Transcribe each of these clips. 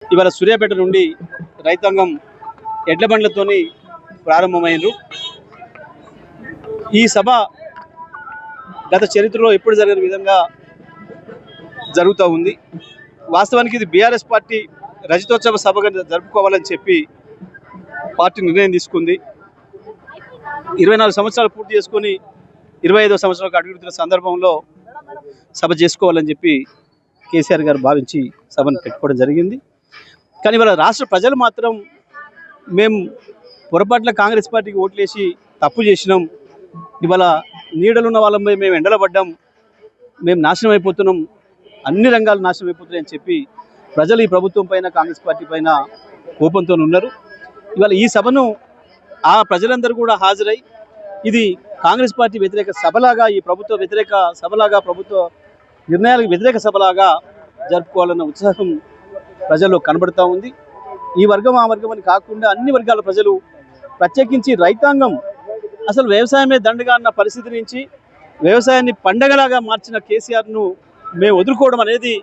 ఇవాళ సూర్యాపేట నుండి రైతాంగం ఎడ్ల బండ్లతోని ప్రారంభమైనరు. ఈ సభ గత చరిత్రలో ఎప్పుడు జరిగిన విధంగా జరుగుతూ ఉంది. వాస్తవానికి ఇది బీఆర్ఎస్ పార్టీ రజతోత్సవ సభగా జరుపుకోవాలని చెప్పి పార్టీ నిర్ణయం తీసుకుంది. 24 సంవత్సరాలు పూర్తి చేసుకొని 25వ సంవత్సరాలకు అడుగుతున్న సందర్భంలో సభ చేసుకోవాలని చెప్పి కేసీఆర్ గారు భావించి సభను పెట్టుకోవడం జరిగింది. కానీ ఇవాళ రాష్ట్ర ప్రజలు మాత్రం మేము పొరపాట్ల కాంగ్రెస్ పార్టీకి ఓట్లేసి తప్పు చేసినాం, ఇవాళ నీడలున్న వాళ్ళపై మేము ఎండల పడ్డాం, మేము నాశనం అయిపోతున్నాం, అన్ని రంగాలు నాశనం అయిపోతున్నాయి అని చెప్పి ప్రజలు ఈ ప్రభుత్వం పైన కాంగ్రెస్ పార్టీ పైన కోపంతో ఉన్నారు. ఇవాళ ఈ సభను ఆ ప్రజలందరూ కూడా హాజరై ఇది కాంగ్రెస్ పార్టీ వ్యతిరేక సభలాగా, ఈ ప్రభుత్వ వ్యతిరేక సభలాగా, ప్రభుత్వ నిర్ణయాలకు వ్యతిరేక సభలాగా జరుపుకోవాలన్న ఉత్సాహం ప్రజల్లో కనబడుతూ ఉంది. ఈ వర్గం ఆ వర్గం అని కాకుండా అన్ని వర్గాల ప్రజలు, ప్రత్యేకించి రైతాంగం అసలు వ్యవసాయమే దండగా అన్న పరిస్థితి నుంచి వ్యవసాయాన్ని పండగలాగా మార్చిన కేసీఆర్ను మేము వదులుకోవడం అనేది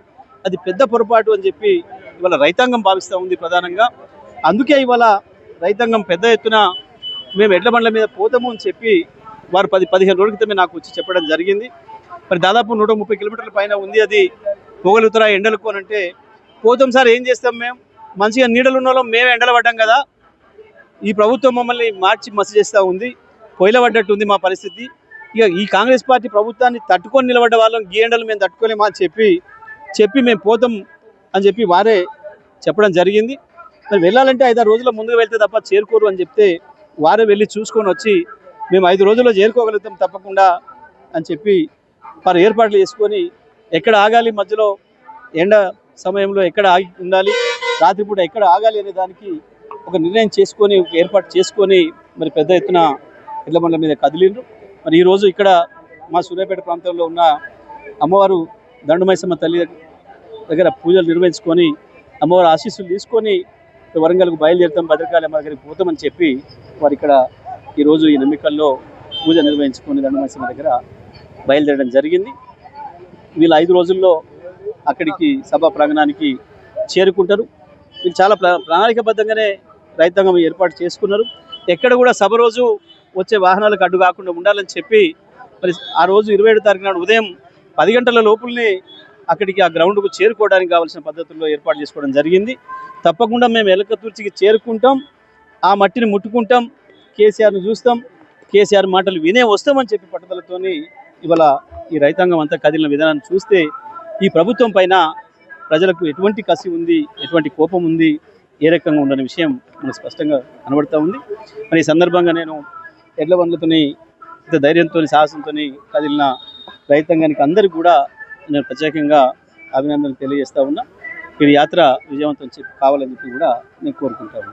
అది పెద్ద పొరపాటు అని చెప్పి ఇవాళ రైతాంగం భావిస్తూ ఉంది ప్రధానంగా. అందుకే ఇవాళ రైతాంగం పెద్ద ఎత్తున మేము ఎడ్ల బండ్ల మీద పోతాము అని చెప్పి వారు 10-15 రోజుల క్రితమే నాకు వచ్చి చెప్పడం జరిగింది. మరి దాదాపు 130 కిలోమీటర్ల పైన ఉంది, అది పోగలుగుతారా ఎండలకు అని అంటే పోతాం సార్, ఏం చేస్తాం, మేము మంచిగా నీడలు ఉన్న వాళ్ళం, మేము ఎండలు పడ్డాం కదా, ఈ ప్రభుత్వం మమ్మల్ని మార్చి మసి చేస్తూ ఉంది, పొయ్యిల పడ్డట్టు ఉంది మా పరిస్థితి, ఇక ఈ కాంగ్రెస్ పార్టీ ప్రభుత్వాన్ని తట్టుకొని నిలబడ్డ వాళ్ళం, ఈ ఎండలు మేము తట్టుకోలేమా అని చెప్పి మేము పోతాం అని చెప్పి వారే చెప్పడం జరిగింది. మరి వెళ్ళాలంటే 5-6 రోజుల ముందుకు వెళ్తే తప్ప చేరుకోరు అని చెప్తే వారే వెళ్ళి చూసుకొని వచ్చి మేము 5 రోజుల్లో చేరుకోగలుగుతాం తప్పకుండా అని చెప్పి వారు ఏర్పాట్లు చేసుకొని ఎక్కడ ఆగాలి, మధ్యలో ఎండ సమయంలో ఎక్కడ ఆగి ఉండాలి, రాత్రిపూట ఎక్కడ ఆగాలి అనే దానికి ఒక నిర్ణయం చేసుకొని ఏర్పాటు చేసుకొని మరి పెద్ద ఎత్తున ఎడ్ల బండ్ల మీద కదిలిండ్రు. మరి ఈరోజు ఇక్కడ మా సూర్యాపేట ప్రాంతంలో ఉన్న అమ్మవారు దండుమైసమ్మ తల్లి దగ్గర పూజలు నిర్వహించుకొని అమ్మవారి ఆశీస్సులు తీసుకొని వరంగల్కు బయలుదేరుతాం, భద్రకాళి అమ్మ దగ్గరికి పోతామని చెప్పి వారు ఇక్కడ ఈరోజు ఈ నమ్మికల్లో పూజ నిర్వహించుకొని దండుమైసమ్మ దగ్గర బయలుదేరడం జరిగింది. వీళ్ళు 5 రోజుల్లో అక్కడికి సభా ప్రాంగణానికి చేరుకుంటారు. వీళ్ళు చాలా ప్రణాళికబద్ధంగానే రైతాంగం ఏర్పాటు చేసుకున్నారు. ఎక్కడ కూడా సభ రోజు వచ్చే వాహనాలకు అడ్డు కాకుండా ఉండాలని చెప్పి మరి ఆ రోజు 27వ తారీఖు నాడు ఉదయం 10 గంటల లోపుల్ని అక్కడికి ఆ గ్రౌండ్కు చేరుకోవడానికి కావాల్సిన పద్ధతుల్లో ఏర్పాటు చేసుకోవడం జరిగింది. తప్పకుండా మేము ఎలకతుర్చికి చేరుకుంటాం, ఆ మట్టిని ముట్టుకుంటాం, కేసీఆర్ను చూస్తాం, కేసీఆర్ మాటలు వినే వస్తామని చెప్పి పట్టుదలతోని ఇవాళ ఈ రైతాంగం అంతా కదిలిన విధానాన్ని చూస్తే ఈ ప్రభుత్వం పైన ప్రజలకు ఎటువంటి కసి ఉంది, ఎటువంటి కోపం ఉంది, ఏ రకంగా ఉండని విషయం మనకు స్పష్టంగా కనబడుతూ ఉంది. మరి ఈ సందర్భంగా నేను ఎడ్ల బండ్లతోని ఇంత ధైర్యంతో సాహసంతో కదిలిన రైతాంగానికి అందరికీ కూడా నేను ప్రత్యేకంగా అభినందనలు తెలియజేస్తూ ఉన్నా. ఈ యాత్ర విజయవంతం కావాలని చెప్పి కూడా నేను కోరుకుంటాను.